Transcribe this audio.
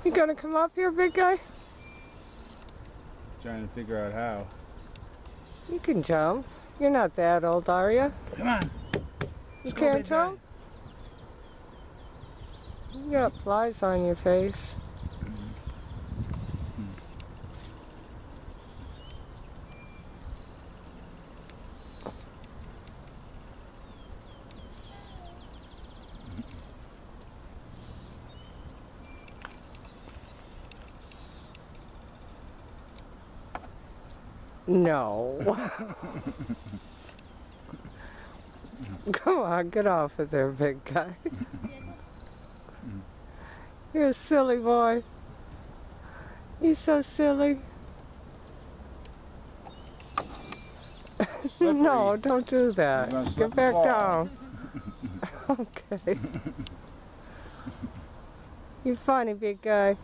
You gonna come up here, big guy? Trying to figure out how. You can jump. You're not that old, are you? Come on. You can't jump? You got flies on your face. No. Come on, get off of there, big guy. You're a silly boy. You're so silly. No, don't do that. Get back down. Okay. You're funny, big guy.